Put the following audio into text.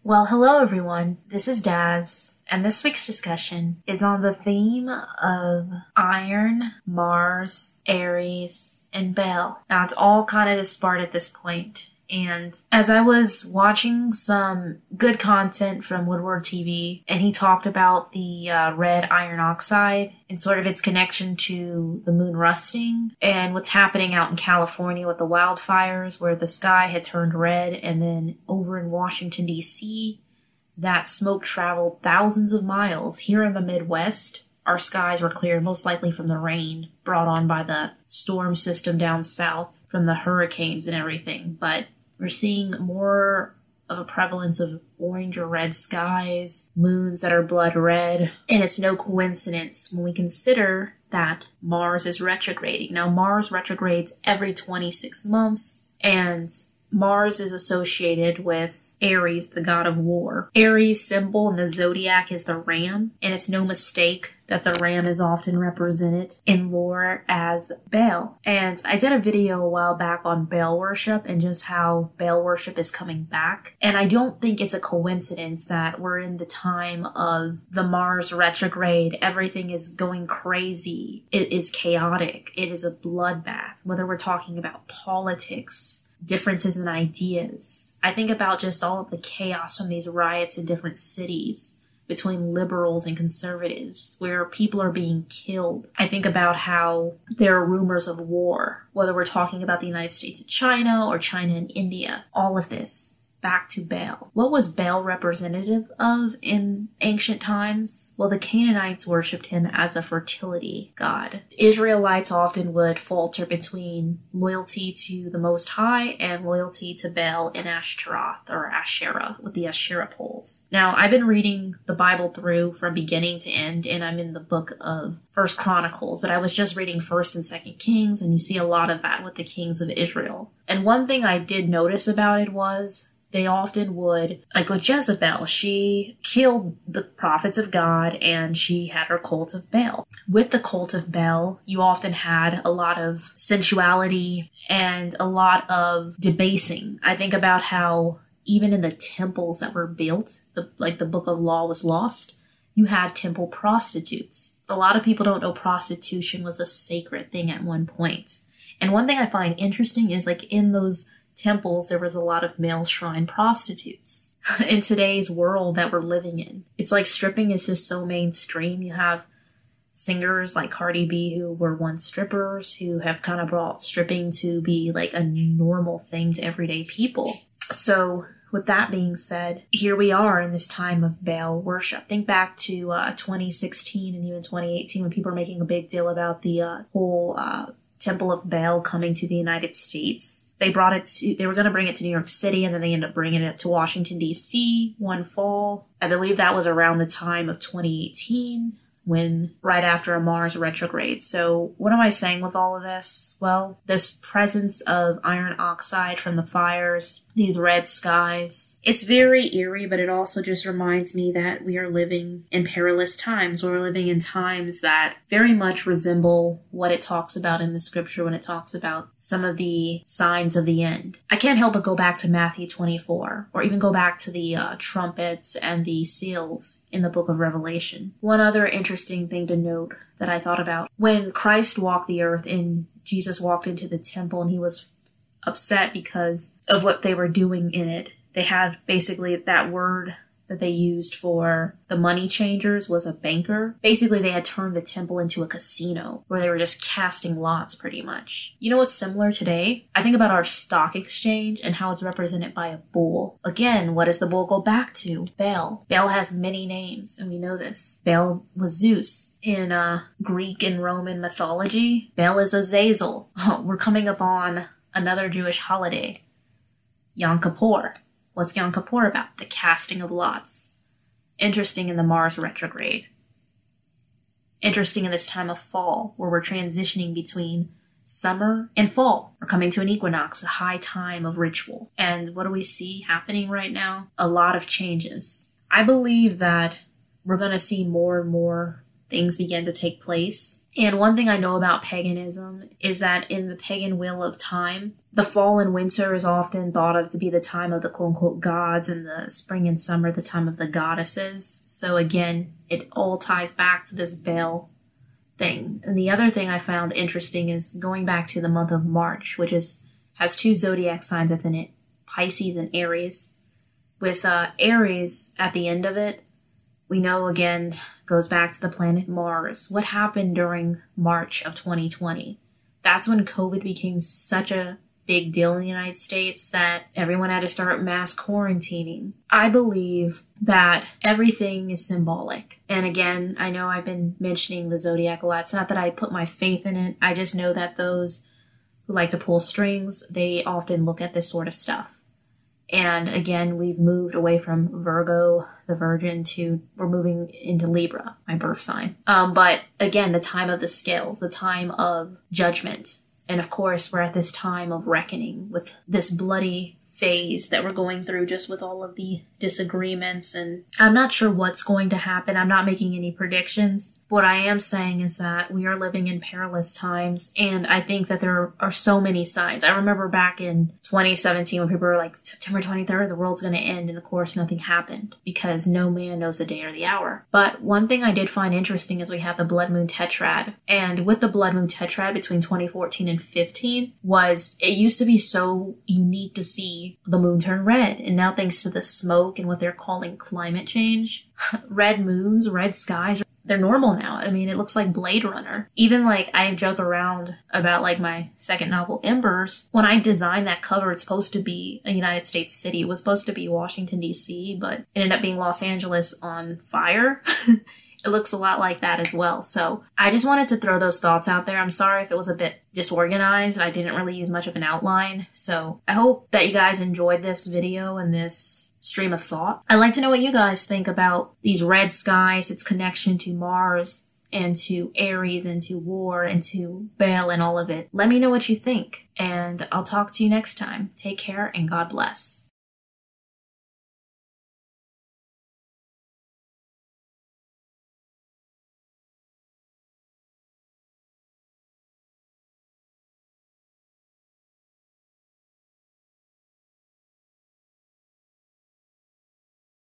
Well, hello everyone. This is Daz, and this week's discussion is on the theme of Iron, Mars, Aries, and Baal. Now, it's all kind of disparate at this point. And as I was watching some good content from Woodward TV, and he talked about the red iron oxide and sort of its connection to the moon rusting and what's happening out in California with the wildfires where the sky had turned red, and then over in Washington, D.C., that smoke traveled thousands of miles. Here in the Midwest, our skies were clear, most likely from the rain brought on by the storm system down south from the hurricanes and everything. But we're seeing more of a prevalence of orange or red skies, moons that are blood red, and it's no coincidence when we consider that Mars is retrograding. Now, Mars retrogrades every 26 months, and Mars is associated with Aries, the god of war. Aries' symbol in the zodiac is the ram, and it's no mistake that the ram is often represented in lore as Baal. And I did a video a while back on Baal worship and just how Baal worship is coming back. And I don't think it's a coincidence that we're in the time of the Mars retrograde. Everything is going crazy. It is chaotic. It is a bloodbath, whether we're talking about politics, differences in ideas. I think about just all of the chaos from these riots in different cities between liberals and conservatives, where people are being killed. I think about how there are rumors of war, whether we're talking about the United States and China or China and India. All of this. Back to Baal. What was Baal representative of in ancient times? Well, the Canaanites worshipped him as a fertility god. Israelites often would falter between loyalty to the Most High and loyalty to Baal and Ashtaroth, or Asherah, with the Asherah poles. Now, I've been reading the Bible through from beginning to end, and I'm in the book of First Chronicles, but I was just reading First and Second Kings, and you see a lot of that with the kings of Israel. And one thing I did notice about it was they often would, like with Jezebel, she killed the prophets of God and she had her cult of Baal. With the cult of Baal, you often had a lot of sensuality and a lot of debasing. I think about how even in the temples that were built, like the Book of Law was lost, you had temple prostitutes. A lot of people don't know prostitution was a sacred thing at one point. And one thing I find interesting is like in those temples, there was a lot of male shrine prostitutes. In today's world that we're living in, it's like stripping is just so mainstream. You have singers like Cardi B who were once strippers who have kind of brought stripping to be like a normal thing to everyday people. So with that being said, here we are in this time of Baal worship. Think back to 2016 and even 2018 when people were making a big deal about the whole Temple of Baal coming to the United States. They were going to bring it to New York City, and then they ended up bringing it to Washington, D.C. one fall. I believe that was around the time of 2018, right after a Mars retrograde. So what am I saying with all of this? Well, this presence of iron oxide from the fires, these red skies, it's very eerie, but it also just reminds me that we are living in perilous times. We're living in times that very much resemble what it talks about in the scripture when it talks about some of the signs of the end. I can't help but go back to Matthew 24, or even go back to the trumpets and the seals in the book of Revelation. One other interesting thing to note that I thought about, when Christ walked the earth and Jesus walked into the temple and he was upset because of what they were doing in it. They had basically that word that they used for the money changers was a banker. Basically, they had turned the temple into a casino where they were just casting lots pretty much. You know what's similar today? I think about our stock exchange and how it's represented by a bull. Again, what does the bull go back to? Baal. Baal has many names, and we know this. Baal was Zeus. In Greek and Roman mythology, Baal is Azazel. Oh, we're coming up on another Jewish holiday, Yom Kippur. What's Yom Kippur about? The casting of lots. Interesting in the Mars retrograde. Interesting in this time of fall, where we're transitioning between summer and fall. We're coming to an equinox, a high time of ritual. And what do we see happening right now? A lot of changes. I believe that we're going to see more and more things began to take place. And one thing I know about paganism is that in the pagan wheel of time, the fall and winter is often thought of to be the time of the quote-unquote gods, and the spring and summer the time of the goddesses. So again, it all ties back to this Baal thing. And the other thing I found interesting is going back to the month of March, which has 2 zodiac signs within it, Pisces and Aries. With Aries at the end of it, we know again goes back to the planet Mars. What happened during March of 2020? That's when COVID became such a big deal in the United States that everyone had to start mass quarantining. I believe that everything is symbolic. And again, I know I've been mentioning the zodiac a lot. It's not that I put my faith in it. I just know that those who like to pull strings, they often look at this sort of stuff. And again, we've moved away from Virgo, the Virgin, to we're moving into Libra, my birth sign. But again, the time of the scales, the time of judgment. And of course, we're at this time of reckoning with this bloody phase that we're going through, just with all of the disagreements. And I'm not sure what's going to happen. I'm not making any predictions. What I am saying is that we are living in perilous times, and I think that there are so many signs. I remember back in 2017 when people were like, September 23rd, the world's going to end, and of course nothing happened because no man knows the day or the hour. But one thing I did find interesting is we have the blood moon tetrad, and with the blood moon tetrad between 2014 and 15 was, it used to be so unique to see the moon turn red, and now thanks to the smoke and what they're calling climate change, red moons, red skies, they're normal now. I mean, it looks like Blade Runner. Even like I joke around about like my second novel, Embers. When I designed that cover, it's supposed to be a United States city. It was supposed to be Washington, D.C., but it ended up being Los Angeles on fire. It looks a lot like that as well. So I just wanted to throw those thoughts out there. I'm sorry if it was a bit disorganized. I didn't really use much of an outline. So I hope that you guys enjoyed this video and this stream of thought. I'd like to know what you guys think about these red skies, its connection to Mars and to Aries and to war and to Baal and all of it. Let me know what you think, and I'll talk to you next time. Take care and God bless.